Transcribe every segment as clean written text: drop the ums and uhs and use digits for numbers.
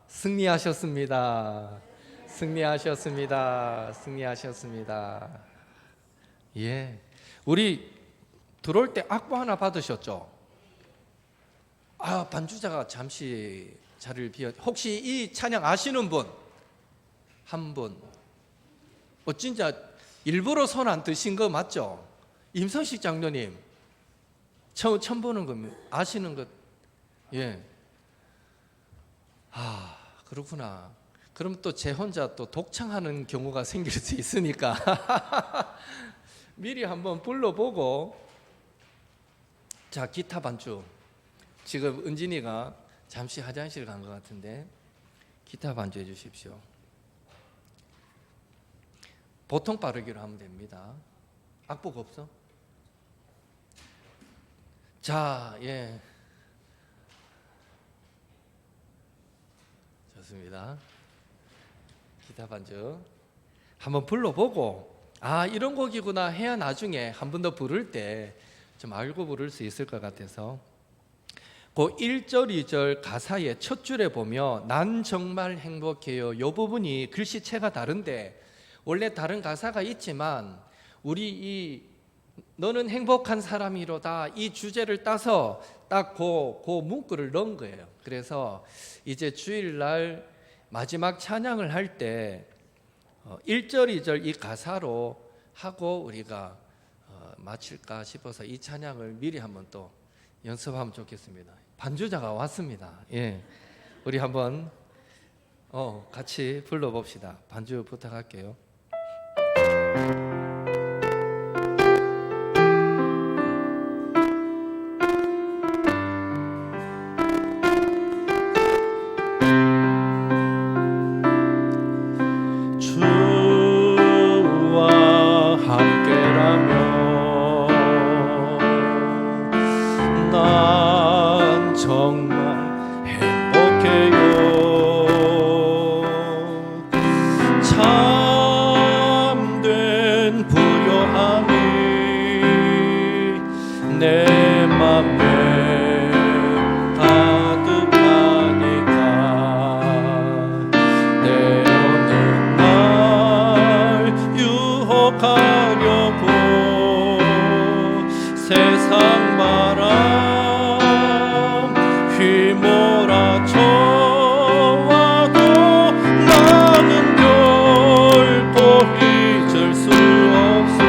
승리하셨습니다. 예, 우리 들어올 때 악보 하나 받으셨죠? 반주자가 잠시 자리를 비워. 혹시 이 찬양 아시는 분? 한 분. 진짜 일부러 손 안 드신 거 맞죠? 임성식 장로님 처음 보는 거 아시는 것? 예. 그렇구나. 그럼 또 제 혼자 또 독창하는 경우가 생길 수 있으니까 미리 한번 불러보고. 자, 기타 반주. 지금 은진이가 잠시 화장실 간 것 같은데 기타 반주 해주십시오. 보통 빠르기로 하면 됩니다. 악보가 없어? 자, 예. 좋습니다. 기타 반주 한번 불러보고 이런 곡이구나 해야 나중에 한 번 더 부를 때 좀 알고 부를 수 있을 것 같아서. 그 1절 2절 가사의 첫 줄에 보면 난 정말 행복해요, 이 부분이 글씨체가 다른데 원래 다른 가사가 있지만 우리 너는 행복한 사람이로다 이 주제를 따서 딱 그 문구를 넣은 거예요. 그래서 이제 주일날 마지막 찬양을 할 때 1절 2절 이 가사로 하고 우리가 마칠까 싶어서 이 찬양을 미리 한번 또 연습하면 좋겠습니다. 반주자가 왔습니다. 예, 우리 한번 같이 불러봅시다. 반주 부탁할게요. 내 맘에 가득하니까 때로는 날 유혹하려고 세상 바람 휘몰아쳐와도 나는 결코 잊을 수 없어.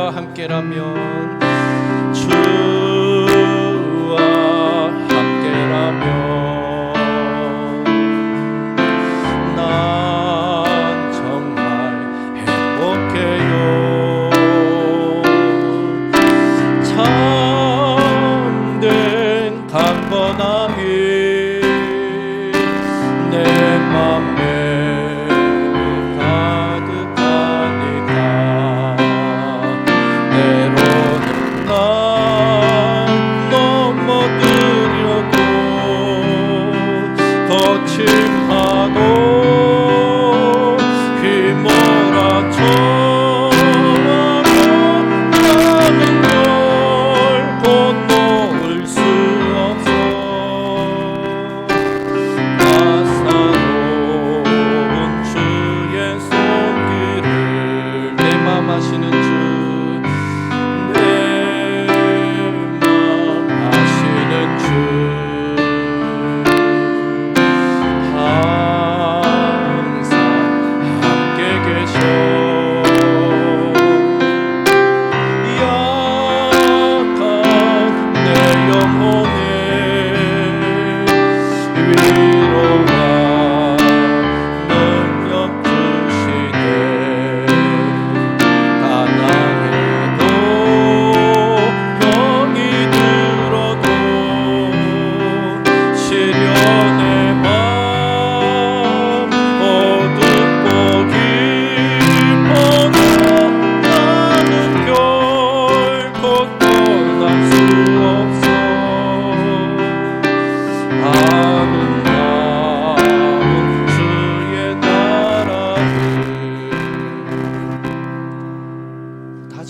함께라면 주와 함께라면 난 정말 행복해요. 참된 강건함이 내 맘에 가득하니까 때로는 날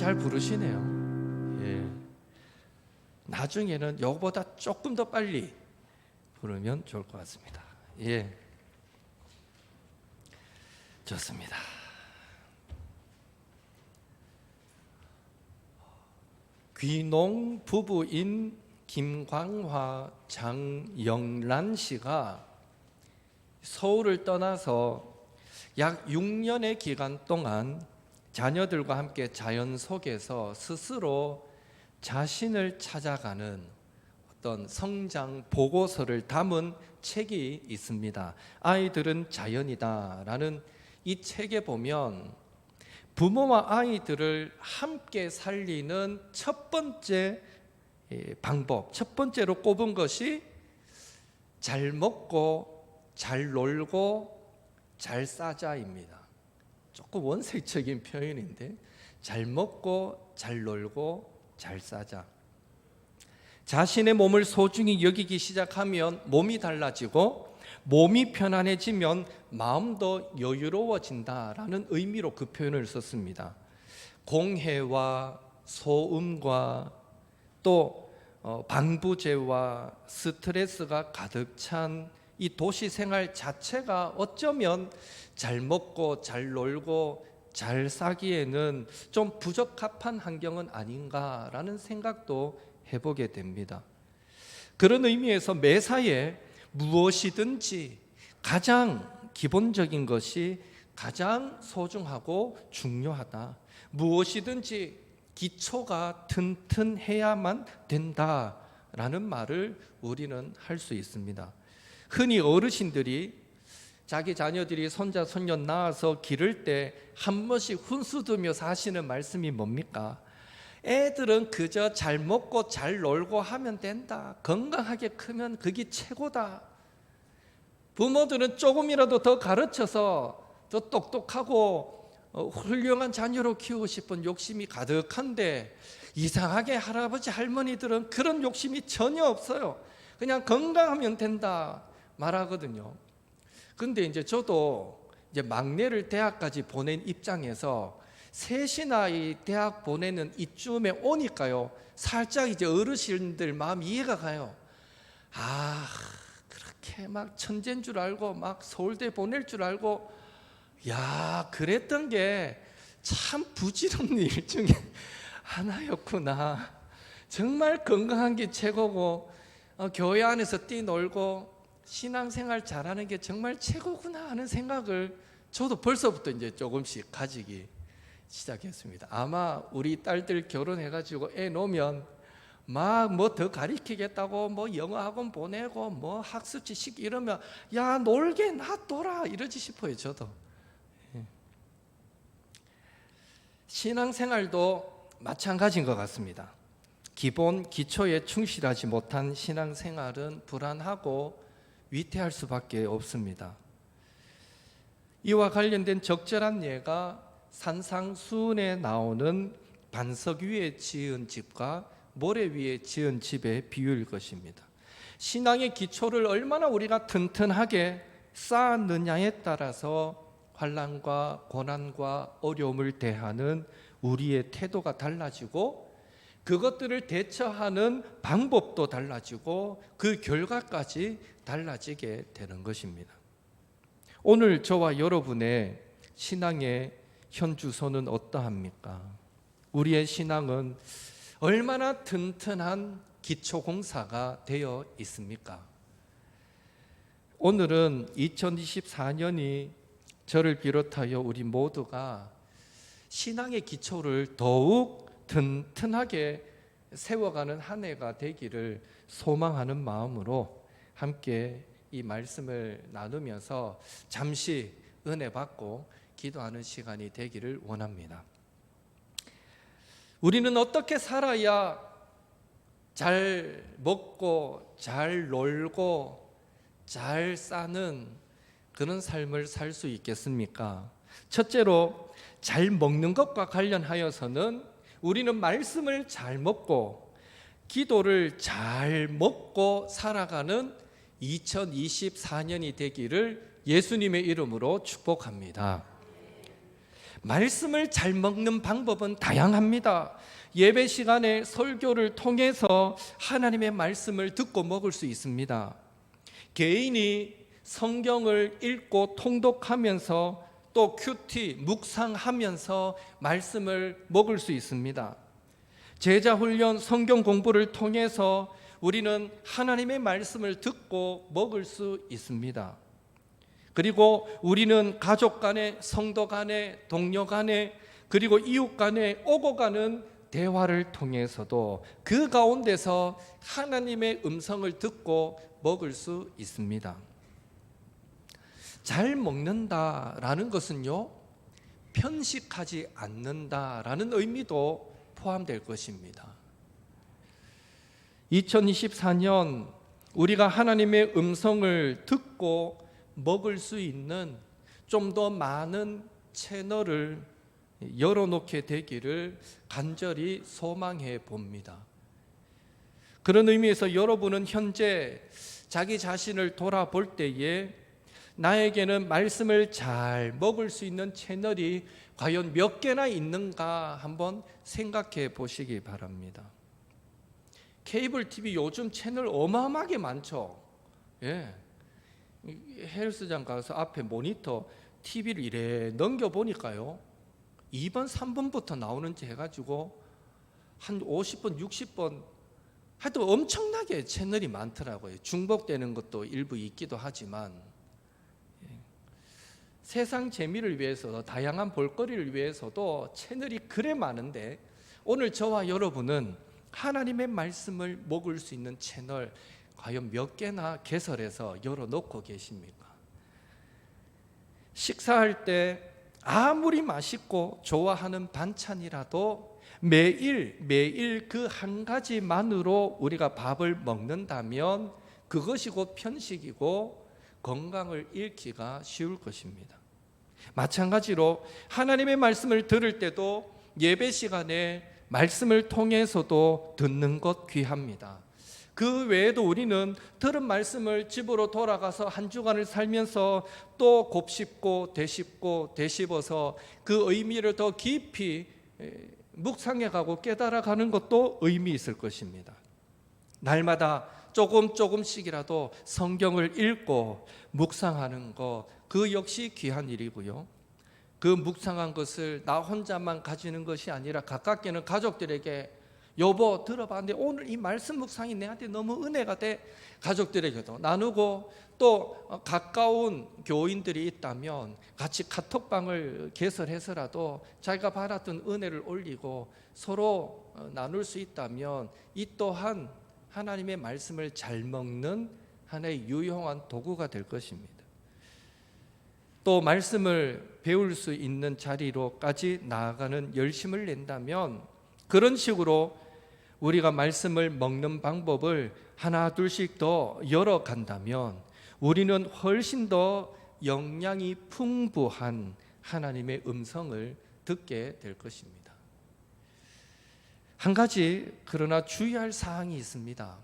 잘 부르시네요. 예. 나중에는 요거보다 조금 더 빨리 부르면 좋을 것 같습니다. 예. 좋습니다. 귀농 부부인 김광화, 장영란 씨가 서울을 떠나서 약 6년의 기간 동안 자녀들과 함께 자연 속에서 스스로 자신을 찾아가는 어떤 성장 보고서를 담은 책이 있습니다. 아이들은 자연이다라는 이 책에 보면 부모와 아이들을 함께 살리는 첫 번째 방법, 첫 번째로 꼽은 것이 잘 먹고 잘 놀고 잘 싸자입니다. 조금 원색적인 표현인데 잘 먹고 잘 놀고 잘 싸자. 자신의 몸을 소중히 여기기 시작하면 몸이 달라지고 몸이 편안해지면 마음도 여유로워진다라는 의미로 그 표현을 썼습니다. 공해와 소음과 또 방부제와 스트레스가 가득 찬 이 도시 생활 자체가 어쩌면 잘 먹고 잘 놀고 잘 사기에는 좀 부적합한 환경은 아닌가라는 생각도 해보게 됩니다. 그런 의미에서 매사에 무엇이든지 가장 기본적인 것이 가장 소중하고 중요하다. 무엇이든지 기초가 튼튼해야만 된다라는 말을 우리는 할 수 있습니다. 흔히 어르신들이 자기 자녀들이 손자 손녀 낳아서 기를 때 한 번씩 훈수두며 하시는 말씀이 뭡니까? 애들은 그저 잘 먹고 잘 놀고 하면 된다. 건강하게 크면 그게 최고다. 부모들은 조금이라도 더 가르쳐서 더 똑똑하고 훌륭한 자녀로 키우고 싶은 욕심이 가득한데 이상하게 할아버지 할머니들은 그런 욕심이 전혀 없어요. 그냥 건강하면 된다 말하거든요. 근데 이제 저도 이제 막내를 대학까지 보낸 입장에서 셋이나 이 대학 보내는 이쯤에 오니까요, 살짝 이제 어르신들 마음 이해가 가요. 아, 그렇게 막 천재인 줄 알고 막 서울대 보낼 줄 알고, 야, 그랬던 게 참 부질없는 일 중에 하나였구나. 정말 건강한 게 최고고, 교회 안에서 뛰놀고 신앙생활 잘하는 게 정말 최고구나 하는 생각을 저도 벌써부터 이제 조금씩 가지기 시작했습니다. 아마 우리 딸들 결혼해가지고 애 놓으면 막 뭐 더 가르치겠다고 뭐 영어 학원 보내고 뭐 학습지 시키고 이러면 야 놀게 놔둬라 이러지 싶어요. 저도. 신앙생활도 마찬가지인 것 같습니다. 기본 기초에 충실하지 못한 신앙생활은 불안하고 위태할 수밖에 없습니다. 이와 관련된 적절한 예가 산상수훈에 나오는 반석 위에 지은 집과 모래 위에 지은 집의 비유일 것입니다. 신앙의 기초를 얼마나 우리가 튼튼하게 쌓았느냐에 따라서 환난과 고난과 어려움을 대하는 우리의 태도가 달라지고 그것들을 대처하는 방법도 달라지고 그 결과까지 달라지게 되는 것입니다. 오늘 저와 여러분의 신앙의 현주소는 어떠합니까? 우리의 신앙은 얼마나 튼튼한 기초공사가 되어 있습니까? 오늘은 2024년이 저를 비롯하여 우리 모두가 신앙의 기초를 더욱 튼튼하게 세워가는 한 해가 되기를 소망하는 마음으로 함께 이 말씀을 나누면서 잠시 은혜 받고 기도하는 시간이 되기를 원합니다. 우리는 어떻게 살아야 잘 먹고 잘 놀고 잘 사는 그런 삶을 살 수 있겠습니까? 첫째로 잘 먹는 것과 관련하여서는 우리는 말씀을 잘 먹고 기도를 잘 먹고 살아가는 2024년이 되기를 예수님의 이름으로 축복합니다. 말씀을 잘 먹는 방법은 다양합니다. 예배 시간에 설교를 통해서 하나님의 말씀을 듣고 먹을 수 있습니다. 개인이 성경을 읽고 통독하면서 또 큐티, 묵상하면서 말씀을 먹을 수 있습니다. 제자훈련, 성경 공부를 통해서 우리는 하나님의 말씀을 듣고 먹을 수 있습니다. 그리고 우리는 가족 간에, 성도 간에, 동료 간에, 그리고 이웃 간에 오고 가는 대화를 통해서도 그 가운데서 하나님의 음성을 듣고 먹을 수 있습니다. 잘 먹는다라는 것은요, 편식하지 않는다라는 의미도 포함될 것입니다. 2024년 우리가 하나님의 음성을 듣고 먹을 수 있는 좀 더 많은 채널을 열어놓게 되기를 간절히 소망해 봅니다. 그런 의미에서 여러분은 현재 자기 자신을 돌아볼 때에 나에게는 말씀을 잘 먹을 수 있는 채널이 과연 몇 개나 있는가 한번 생각해 보시기 바랍니다. 케이블 TV 요즘 채널 어마어마하게 많죠. 예. 헬스장 가서 앞에 모니터 TV를 이래 넘겨보니까요, 2번, 3번부터 나오는지 해가지고 한 50번, 60번 하여튼 엄청나게 채널이 많더라고요. 중복되는 것도 일부 있기도 하지만, 세상 재미를 위해서, 다양한 볼거리를 위해서도 채널이 그래 많은데, 오늘 저와 여러분은 하나님의 말씀을 먹을 수 있는 채널 과연 몇 개나 개설해서 열어놓고 계십니까? 식사할 때 아무리 맛있고 좋아하는 반찬이라도 매일 그 한 가지만으로 우리가 밥을 먹는다면 그것이 곧 편식이고 건강을 잃기가 쉬울 것입니다. 마찬가지로 하나님의 말씀을 들을 때도 예배 시간에 말씀을 통해서도 듣는 것 귀합니다. 그 외에도 우리는 들은 말씀을 집으로 돌아가서 한 주간을 살면서 또 곱씹고 되씹어서 그 의미를 더 깊이 묵상해가고 깨달아가는 것도 의미 있을 것입니다. 날마다 조금씩이라도 성경을 읽고 묵상하는 것, 그 역시 귀한 일이고요. 그 묵상한 것을 나 혼자만 가지는 것이 아니라 가깝게는 가족들에게 여보 들어봤는데 오늘 이 말씀 묵상이 내한테 너무 은혜가 돼, 가족들에게도 나누고, 또 가까운 교인들이 있다면 같이 카톡방을 개설해서라도 자기가 받았던 은혜를 올리고 서로 나눌 수 있다면 이 또한 하나님의 말씀을 잘 먹는 하나의 유용한 도구가 될 것입니다. 또 말씀을 배울 수 있는 자리로까지 나아가는 열심을 낸다면, 그런 식으로 우리가 말씀을 먹는 방법을 하나 둘씩 더 열어간다면 우리는 훨씬 더 영양이 풍부한 하나님의 음성을 듣게 될 것입니다. 한 가지 그러나 주의할 사항이 있습니다.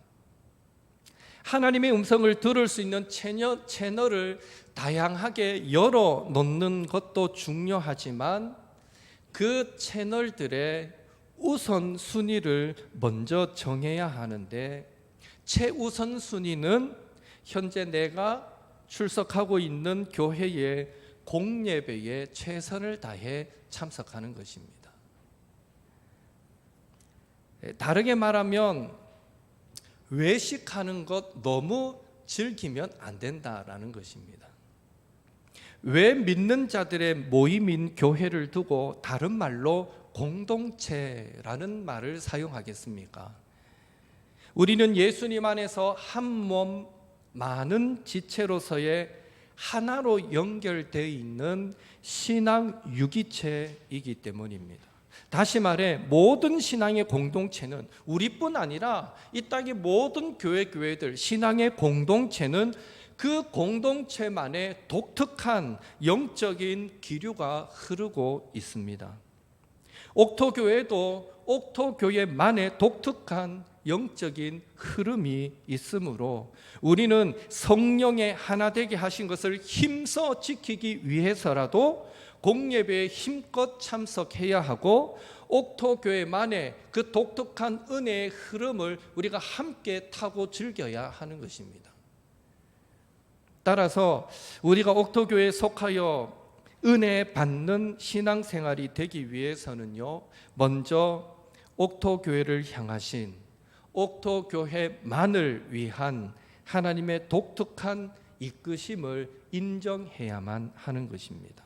하나님의 음성을 들을 수 있는 채널을 다양하게 열어놓는 것도 중요하지만 그 채널들의 우선순위를 먼저 정해야 하는데, 최우선순위는 현재 내가 출석하고 있는 교회의 공예배에 최선을 다해 참석하는 것입니다. 다르게 말하면 외식하는 것 너무 즐기면 안 된다라는 것입니다. 왜 믿는 자들의 모임인 교회를 두고 다른 말로 공동체라는 말을 사용하겠습니까? 우리는 예수님 안에서 한 몸 많은 지체로서의 하나로 연결되어 있는 신앙 유기체이기 때문입니다. 다시 말해 모든 신앙의 공동체는, 우리뿐 아니라 이 땅의 모든 교회들 신앙의 공동체는 그 공동체만의 독특한 영적인 기류가 흐르고 있습니다. 옥토교회도 옥토교회만의 독특한 영적인 흐름이 있으므로 우리는 성령의 하나 되게 하신 것을 힘써 지키기 위해서라도 공예배에 힘껏 참석해야 하고 옥토교회만의 그 독특한 은혜의 흐름을 우리가 함께 타고 즐겨야 하는 것입니다. 따라서 우리가 옥토교회에 속하여 은혜 받는 신앙생활이 되기 위해서는요, 먼저 옥토교회를 향하신 옥토교회만을 위한 하나님의 독특한 이끄심을 인정해야만 하는 것입니다.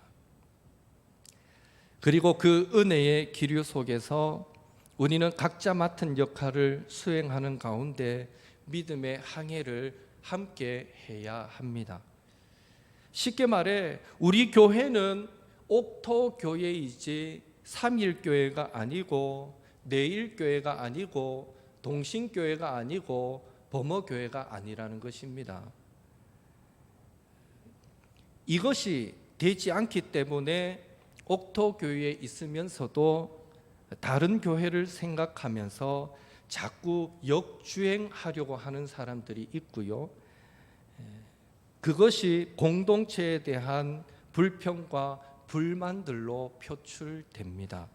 그리고 그 은혜의 기류 속에서 우리는 각자 맡은 역할을 수행하는 가운데 믿음의 항해를 함께 해야 합니다. 쉽게 말해 우리 교회는 옥토교회이지 삼일교회가 아니고 내일교회가 아니고 동신교회가 아니고 범어교회가 아니라는 것입니다. 이것이 되지 않기 때문에 옥토교회에 있으면서도 다른 교회를 생각하면서 자꾸 역주행하려고 하는 사람들이 있고요. 그것이 공동체에 대한 불평과 불만들로 표출됩니다.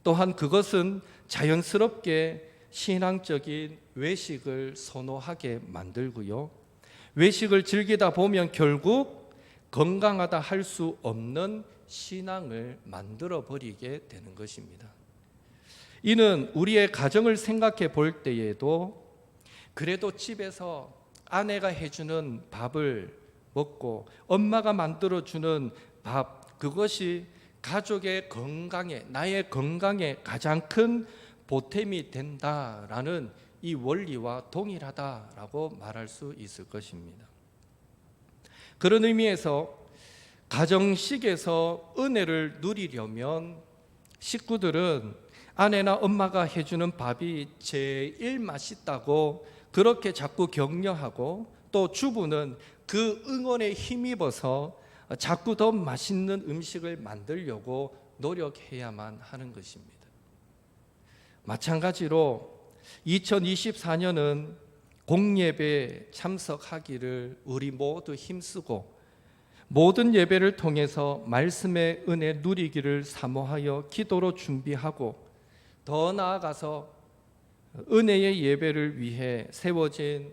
또한 그것은 자연스럽게 신앙적인 외식을 선호하게 만들고요. 외식을 즐기다 보면 결국 건강하다 할 수 없는 신앙을 만들어 버리게 되는 것입니다. 이는 우리의 가정을 생각해 볼 때에도 그래도 집에서 아내가 해주는 밥을 먹고 엄마가 만들어주는 밥, 그것이 가족의 건강에, 나의 건강에 가장 큰 보탬이 된다라는 이 원리와 동일하다라고 말할 수 있을 것입니다. 그런 의미에서 가정식에서 은혜를 누리려면 식구들은 아내나 엄마가 해주는 밥이 제일 맛있다고 그렇게 자꾸 격려하고, 또 주부는 그 응원에 힘입어서 자꾸 더 맛있는 음식을 만들려고 노력해야만 하는 것입니다. 마찬가지로 2024년은 공예배에 참석하기를 우리 모두 힘쓰고 모든 예배를 통해서 말씀의 은혜 누리기를 사모하여 기도로 준비하고, 더 나아가서 은혜의 예배를 위해 세워진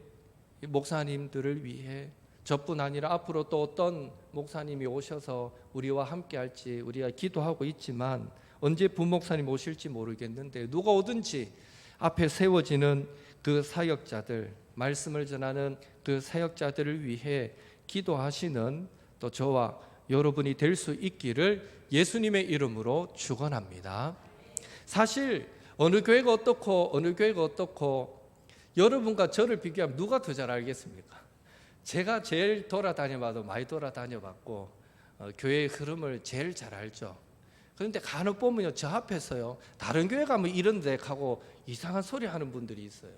목사님들을 위해 저뿐 아니라 앞으로 또 어떤 목사님이 오셔서 우리와 함께 할지 우리가 기도하고 있지만, 언제 부목사님 오실지 모르겠는데 누가 오든지 앞에 세워지는 그 사역자들, 말씀을 전하는 그 사역자들을 위해 기도하시는 또 저와 여러분이 될 수 있기를 예수님의 이름으로 축원합니다. 사실 어느 교회가 어떻고 어느 교회가 어떻고 여러분과 저를 비교하면 누가 더 잘 알겠습니까? 제가 제일 돌아다녀봐도 많이 돌아다녀봤고 교회의 흐름을 제일 잘 알죠. 그런데 간혹 보면요, 저 앞에서요 다른 교회 가면 이런데 하고 이상한 소리 하는 분들이 있어요.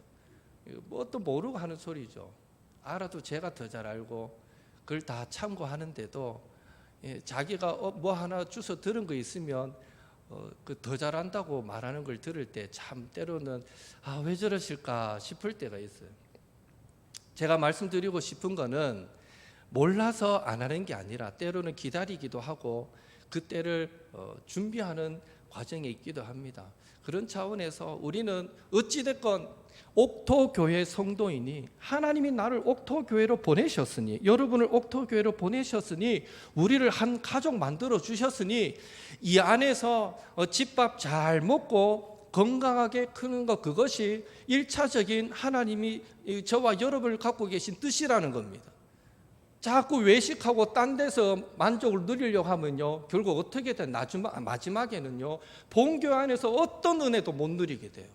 뭣도 모르고 하는 소리죠. 알아도 제가 더 잘 알고 그걸 다 참고하는데도 자기가 뭐 하나 주워 들은 거 있으면 그 더 잘한다고 말하는 걸 들을 때 참 때로는 왜 저러실까 싶을 때가 있어요. 제가 말씀드리고 싶은 거는 몰라서 안 하는 게 아니라 때로는 기다리기도 하고 그때를 준비하는 과정에 있기도 합니다. 그런 차원에서 우리는 어찌됐건 옥토교회 성도이니 하나님이 나를 옥토교회로 보내셨으니, 여러분을 옥토교회로 보내셨으니, 우리를 한 가족 만들어 주셨으니 이 안에서 집밥 잘 먹고 건강하게 크는 것, 그것이 1차적인 하나님이 저와 여러분을 갖고 계신 뜻이라는 겁니다. 자꾸 외식하고 딴 데서 만족을 누리려고 하면요, 결국 어떻게 돼? 마지막에는요 본교 안에서 어떤 은혜도 못 누리게 돼요.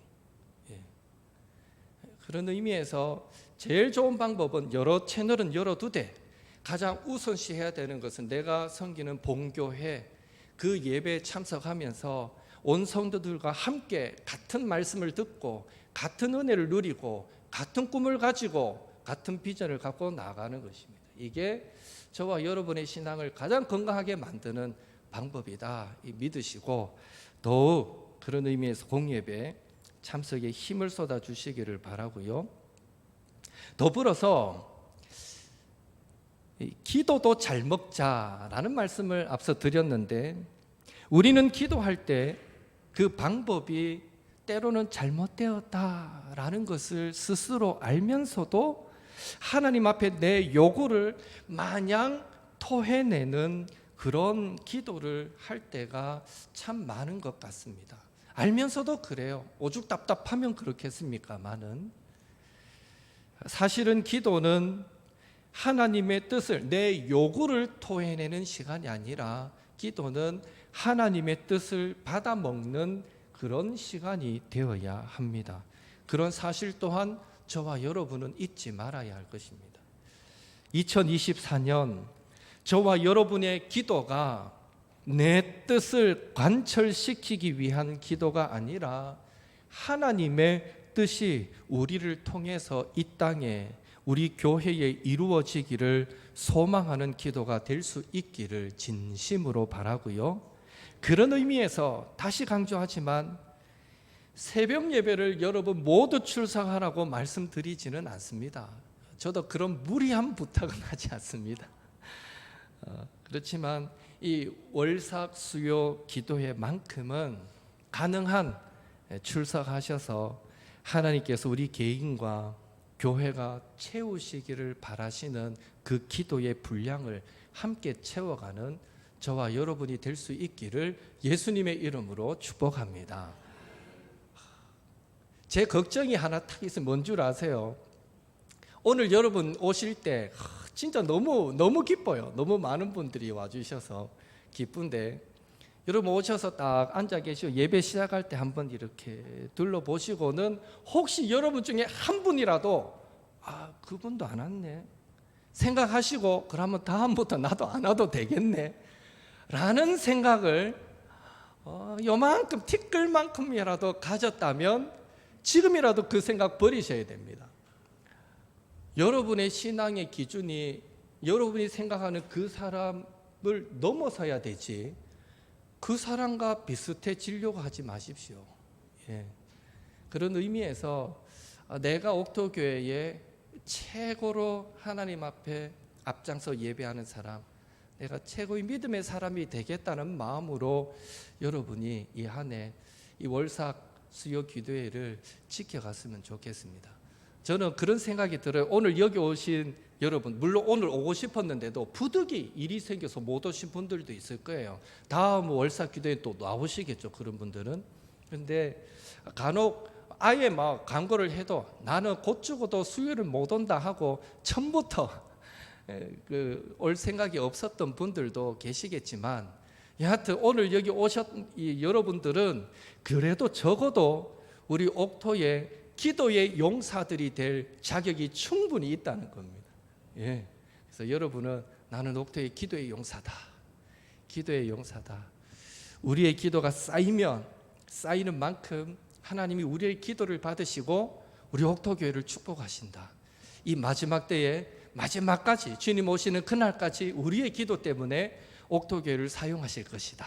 그런 의미에서 제일 좋은 방법은 여러 채널은 열어두되 가장 우선시해야 되는 것은 내가 섬기는 본교회 그 예배에 참석하면서 온 성도들과 함께 같은 말씀을 듣고 같은 은혜를 누리고 같은 꿈을 가지고 같은 비전을 갖고 나가는 것입니다. 이게 저와 여러분의 신앙을 가장 건강하게 만드는 방법이다 믿으시고, 더욱 그런 의미에서 공예배 참석에 힘을 쏟아 주시기를 바라고요. 더불어서 기도도 잘 먹자라는 말씀을 앞서 드렸는데, 우리는 기도할 때 그 방법이 때로는 잘못되었다라는 것을 스스로 알면서도 하나님 앞에 내 요구를 마냥 토해내는 그런 기도를 할 때가 참 많은 것 같습니다. 알면서도 그래요. 오죽 답답하면 그렇겠습니까마는, 사실은 기도는 하나님의 뜻을, 내 요구를 토해내는 시간이 아니라 기도는 하나님의 뜻을 받아먹는 그런 시간이 되어야 합니다. 그런 사실 또한 저와 여러분은 잊지 말아야 할 것입니다. 2024년 저와 여러분의 기도가 내 뜻을 관철시키기 위한 기도가 아니라 하나님의 뜻이 우리를 통해서 이 땅에, 우리 교회에 이루어지기를 소망하는 기도가 될 수 있기를 진심으로 바라고요. 그런 의미에서 다시 강조하지만 새벽 예배를 여러분 모두 출석하라고 말씀드리지는 않습니다. 저도 그런 무리한 부탁은 하지 않습니다. 그렇지만 이 월삭 수요 기도회만큼은 가능한 출석하셔서 하나님께서 우리 개인과 교회가 채우시기를 바라시는 그 기도의 분량을 함께 채워가는 저와 여러분이 될 수 있기를 예수님의 이름으로 축복합니다. 제 걱정이 하나 딱 있으면 뭔 줄 아세요? 오늘 여러분 오실 때 진짜 너무 기뻐요. 너무 많은 분들이 와주셔서 기쁜데, 여러분 오셔서 딱 앉아 계시고 예배 시작할 때 한번 이렇게 둘러보시고는 혹시 여러분 중에 한 분이라도 그분도 안 왔네 생각하시고, 그러면 다음부터 나도 안 와도 되겠네 라는 생각을 요만큼 티끌만큼이라도 가졌다면 지금이라도 그 생각 버리셔야 됩니다. 여러분의 신앙의 기준이 여러분이 생각하는 그 사람을 넘어서야 되지, 그 사람과 비슷해지려고 하지 마십시오. 그런 의미에서 내가 옥토교회의 최고로 하나님 앞에 앞장서 예배하는 사람, 내가 최고의 믿음의 사람이 되겠다는 마음으로 여러분이 이 한 해 이 월삭 수요 기도회를 지켜갔으면 좋겠습니다. 저는 그런 생각이 들어요. 오늘 여기 오신 여러분, 물론 오늘 오고 싶었는데도 부득이 일이 생겨서 못 오신 분들도 있을 거예요. 다음 월삭 기도회 또 나오시겠죠, 그런 분들은. 그런데 간혹 아예 막 강구를 해도 나는 곧 죽어도 수요를 못 온다 하고 처음부터 올 생각이 없었던 분들도 계시겠지만, 여하튼 오늘 여기 오셨 여러분들은 그래도 적어도 우리 옥토의 기도의 용사들이 될 자격이 충분히 있다는 겁니다. 그래서 여러분은 나는 옥토의 기도의 용사다. 기도의 용사다. 우리의 기도가 쌓이면 쌓이는 만큼 하나님이 우리의 기도를 받으시고 우리 옥토교회를 축복하신다. 이 마지막 때에 마지막까지 주님 오시는 그날까지 우리의 기도 때문에 옥토교회를 사용하실 것이다.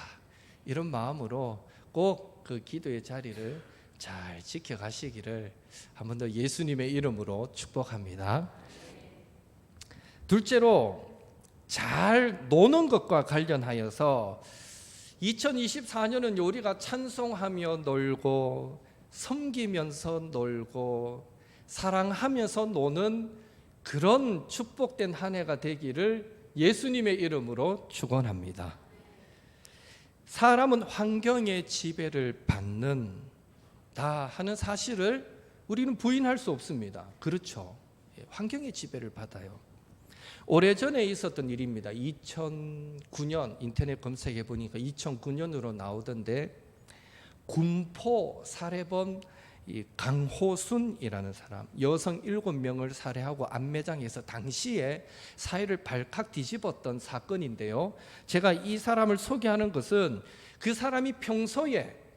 이런 마음으로 꼭 그 기도의 자리를 잘 지켜가시기를 한 번 더 예수님의 이름으로 축복합니다. 둘째로, 잘 노는 것과 관련하여서 2024년은 우리가 찬송하며 놀고 섬기면서 놀고 사랑하면서 노는 그런 축복된 한 해가 되기를 예수님의 이름으로 축원합니다. 사람은 환경의 지배를 받는다 하는 사실을 우리는 부인할 수 없습니다. 그렇죠. 환경의 지배를 받아요. 오래전에 있었던 일입니다. 2009년 인터넷 검색해 보니까 2009년으로 나오던데, 군포 살해범 강호순이라는 사람, 여성 7명을 살해하고 안매장에서 당시에 사회를 발칵 뒤집었던 사건인데요. 제가 이 사람을 소개하는 것은 그 사람이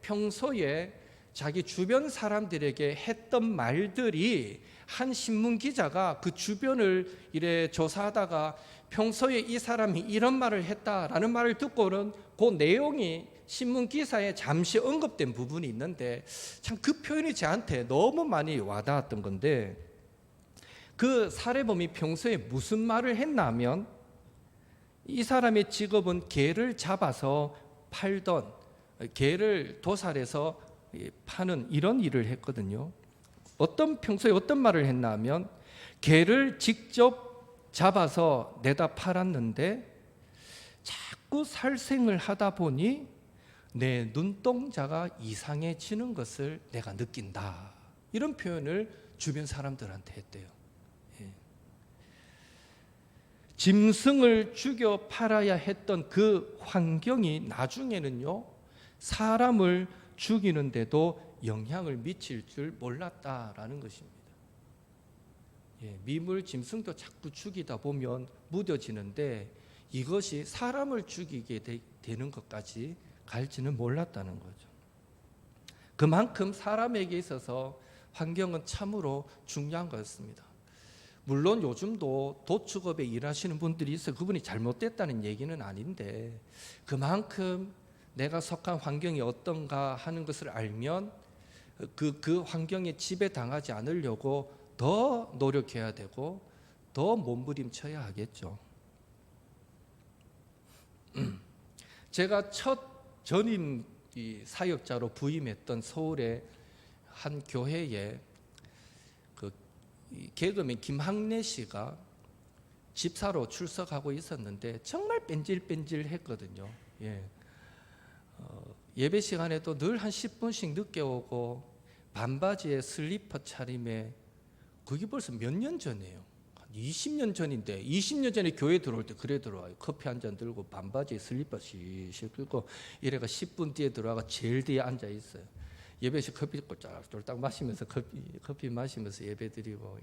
평소에 자기 주변 사람들에게 했던 말들이, 한 신문 기자가 그 주변을 이래 조사하다가 평소에 이 사람이 이런 말을 했다라는 말을 듣고는 그 내용이 신문 기사에 잠시 언급된 부분이 있는데, 참 그 표현이 저한테 너무 많이 와닿았던 건데, 그 살해범이 평소에 무슨 말을 했나 하면 이 사람의 직업은 개를 잡아서 팔던, 개를 도살해서 파는 이런 일을 했거든요. 평소에 어떤 말을 했나 하면, 개를 직접 잡아서 내다 팔았는데 자꾸 살생을 하다 보니 내 눈동자가 이상해지는 것을 내가 느낀다. 이런 표현을 주변 사람들한테 했대요. 짐승을 죽여 팔아야 했던 그 환경이 나중에는요, 사람을 죽이는데도 영향을 미칠 줄 몰랐다라는 것입니다. 미물 짐승도 자꾸 죽이다 보면 무뎌지는데 이것이 사람을 죽이게 되는 것까지 갈지는 몰랐다는 거죠. 그만큼 사람에게 있어서 환경은 참으로 중요한 거였습니다. 물론 요즘도 도축업에 일하시는 분들이 있어요. 그분이 잘못됐다는 얘기는 아닌데, 그만큼 내가 속한 환경이 어떤가 하는 것을 알면 그 환경에 지배당하지 않으려고 더 노력해야 되고 더 몸부림쳐야 하겠죠. 제가 첫 전임 사역자로 부임했던 서울의 한 교회에 개그맨 김학래 씨가 집사로 출석하고 있었는데 정말 뺀질뺀질했거든요. 예배 시간에도 늘 한 10분씩 늦게 오고 반바지에 슬리퍼 차림에, 그게 벌써 몇 년 전이에요. 20년 전인데 20년 전에 교회 들어올 때 그래 들어와요. 커피 한 잔 들고 반바지에 슬리퍼 실실 끌고 이래가 10분 뒤에 들어와가 제일 뒤에 앉아 있어요. 예배시 커피 꼴짝꼴짝 마시면서 커피 마시면서 예배 드리고,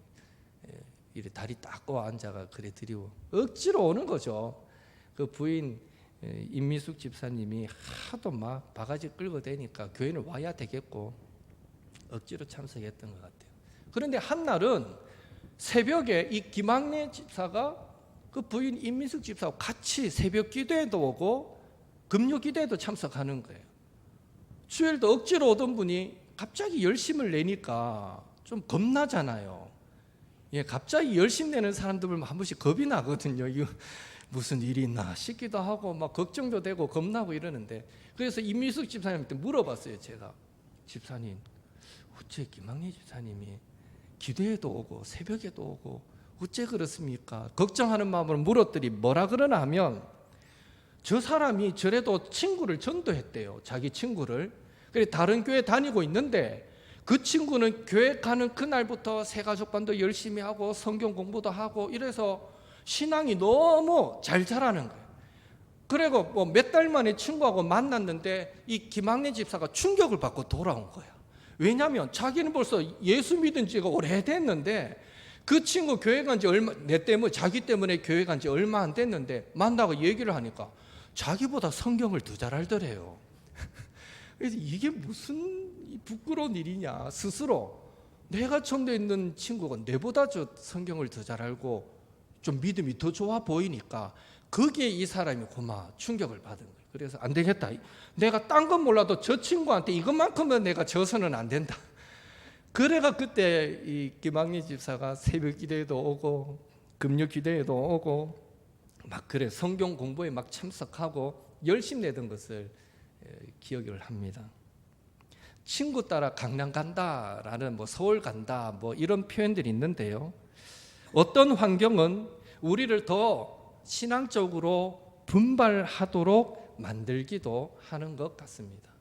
이래 다리 딱 꼬아 앉아가 그래 드리고 억지로 오는 거죠. 그 부인 임미숙 집사님이 하도 막 바가지 끌고 대니까 교회는 와야 되겠고 억지로 참석했던 것 같아요. 그런데 한날은 새벽에 이 김학래 집사가 그 부인 임미숙 집사하고 같이 새벽 기도에도 오고 금요 기도에도 참석하는 거예요. 주일도 억지로 오던 분이 갑자기 열심을 내니까 좀 겁나잖아요. 갑자기 열심 내는 사람들 보면 한 번씩 겁이 나거든요. 이거 무슨 일이 있나 싶기도 하고 막 걱정도 되고 겁나고 이러는데, 그래서 임미숙 집사님한테 물어봤어요. 제가, 집사님, 어째 김학래 집사님이 기도에도 오고 새벽에도 오고 어째 그렇습니까? 걱정하는 마음으로 물었더니 뭐라 그러나 하면, 저 사람이 저래도 친구를 전도했대요. 자기 친구를. 그래 다른 교회 다니고 있는데 그 친구는 교회 가는 그날부터 새가족반도 열심히 하고 성경 공부도 하고 이래서 신앙이 너무 잘 자라는 거예요. 그리고 뭐 몇 달 만에 친구하고 만났는데 이 김학래 집사가 충격을 받고 돌아온 거예요. 왜냐하면 자기는 벌써 예수 믿은 지가 오래됐는데 그 친구 교회 간 지 자기 때문에 교회 간 지 얼마 안 됐는데 만나고 얘기를 하니까 자기보다 성경을 더 잘 알더래요. 그래서 이게 무슨 부끄러운 일이냐. 스스로 내가 전도에 있는 친구가 내보다 저 성경을 더 잘 알고 좀 믿음이 더 좋아 보이니까 거기에 이 사람이 충격을 받은 거예요. 그래서 안 되겠다. 내가 딴 건 몰라도 저 친구한테 이것만큼은 내가 져서는 안 된다. 그래가 그때 이 김학래 집사가 새벽 기도에도 오고 금요 기도에도 오고 막 그래 성경 공부에 막 참석하고 열심 내던 것을 기억을 합니다. 친구 따라 강남 간다라는 서울 간다 이런 표현들이 있는데요. 어떤 환경은 우리를 더 신앙적으로 분발하도록 만들기도 하는 것 같습니다.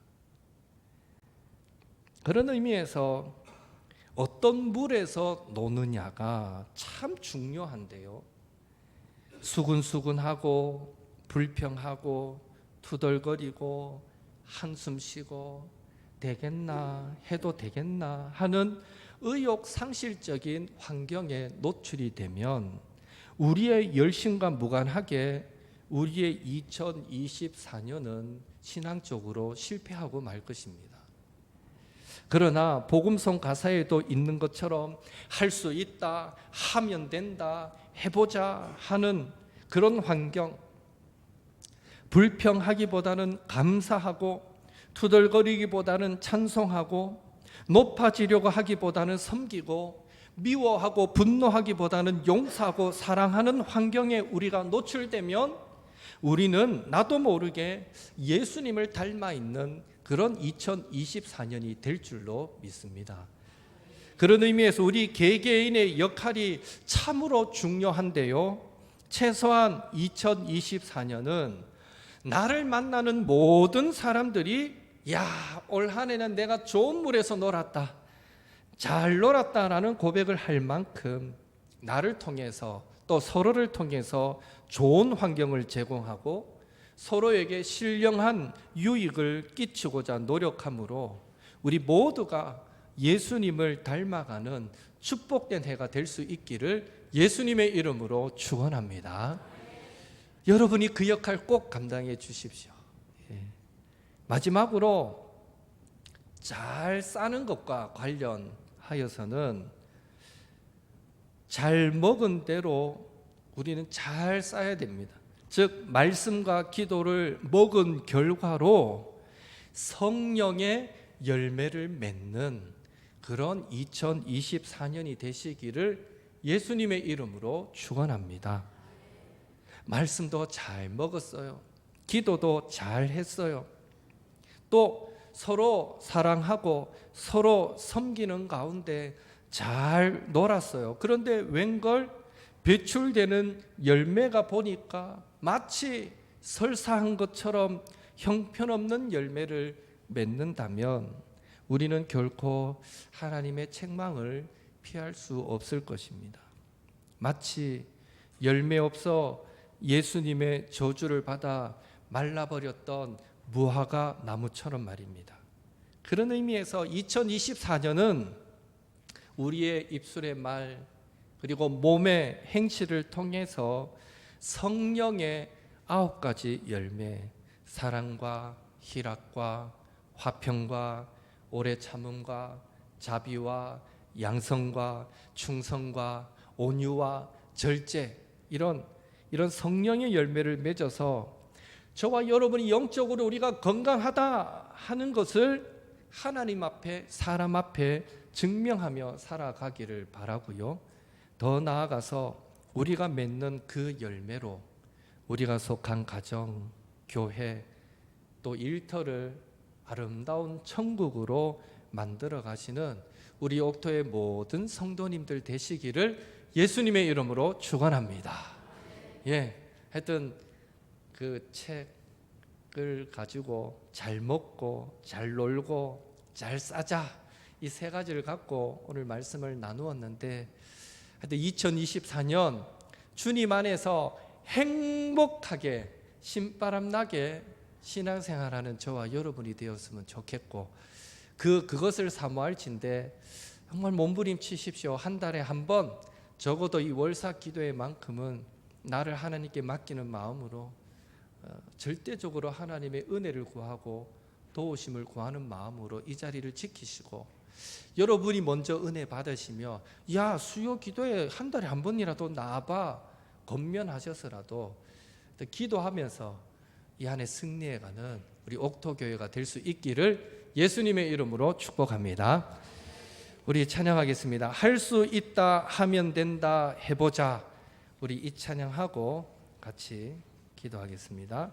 그런 의미에서 어떤 물에서 노느냐가 참 중요한데요. 수근수근하고 불평하고 투덜거리고 한숨 쉬고 되겠나 해도 되겠나 하는 의욕상실적인 환경에 노출이 되면 우리의 열심과 무관하게 우리의 2024년은 신앙적으로 실패하고 말 것입니다. 그러나 복음성 가사에도 있는 것처럼 할 수 있다, 하면 된다, 해보자 하는 그런 환경, 불평하기보다는 감사하고 투덜거리기보다는 찬송하고 높아지려고 하기보다는 섬기고 미워하고 분노하기보다는 용서하고 사랑하는 환경에 우리가 노출되면 우리는 나도 모르게 예수님을 닮아 있는 그런 2024년이 될 줄로 믿습니다. 그런 의미에서 우리 개개인의 역할이 참으로 중요한데요. 최소한 2024년은 나를 만나는 모든 사람들이 올 한 해는 내가 좋은 물에서 놀았다, 잘 놀았다라는 고백을 할 만큼 나를 통해서 또 서로를 통해서 좋은 환경을 제공하고 서로에게 신령한 유익을 끼치고자 노력함으로 우리 모두가 예수님을 닮아가는 축복된 해가 될 수 있기를 예수님의 이름으로 축원합니다. 여러분이 그 역할 꼭 감당해 주십시오. 마지막으로 잘 싸는 것과 관련하여서는 잘 먹은 대로 우리는 잘 싸야 됩니다. 즉 말씀과 기도를 먹은 결과로 성령의 열매를 맺는 그런 2024년이 되시기를 예수님의 이름으로 축원합니다. 말씀도 잘 먹었어요. 기도도 잘 했어요. 또 서로 사랑하고 서로 섬기는 가운데 잘 놀았어요. 그런데 웬걸 배출되는 열매가 보니까 마치 설사한 것처럼 형편없는 열매를 맺는다면 우리는 결코 하나님의 책망을 피할 수 없을 것입니다. 마치 열매 없어 예수님의 저주를 받아 말라버렸던 무화과 나무처럼 말입니다. 그런 의미에서 2024년은 우리의 입술의 말 그리고 몸의 행실을 통해서 성령의 9가지 열매, 사랑과 희락과 화평과 오래 참음과 자비와 양성과 충성과 온유와 절제, 이런 성령의 열매를 맺어서 저와 여러분이 영적으로 우리가 건강하다 하는 것을 하나님 앞에 사람 앞에 증명하며 살아가기를 바라고요. 더 나아가서 우리가 맺는 그 열매로 우리가 속한 가정, 교회, 또 일터를 아름다운 천국으로 만들어 가시는 우리 옥토의 모든 성도님들 되시기를 예수님의 이름으로 축원합니다. 하여튼 그 책을 가지고 잘 먹고 잘 놀고 잘 싸자, 이 3가지를 갖고 오늘 말씀을 나누었는데, 하여튼 2024년 주님 안에서 행복하게 신바람 나게 신앙생활하는 저와 여러분이 되었으면 좋겠고, 그것을 사모할진대 정말 몸부림치십시오. 한 달에 한 번 적어도 이 월사 기도회만큼은 나를 하나님께 맡기는 마음으로 절대적으로 하나님의 은혜를 구하고 도우심을 구하는 마음으로 이 자리를 지키시고, 여러분이 먼저 은혜 받으시며 수요 기도에 한 달에 한 번이라도 나와봐 권면하셔서라도 기도하면서 이 안에 승리해가는 우리 옥토교회가 될 수 있기를 예수님의 이름으로 축복합니다. 우리 찬양하겠습니다. 할 수 있다 하면 된다 해보자. 우리 이 찬양하고 같이 기도하겠습니다.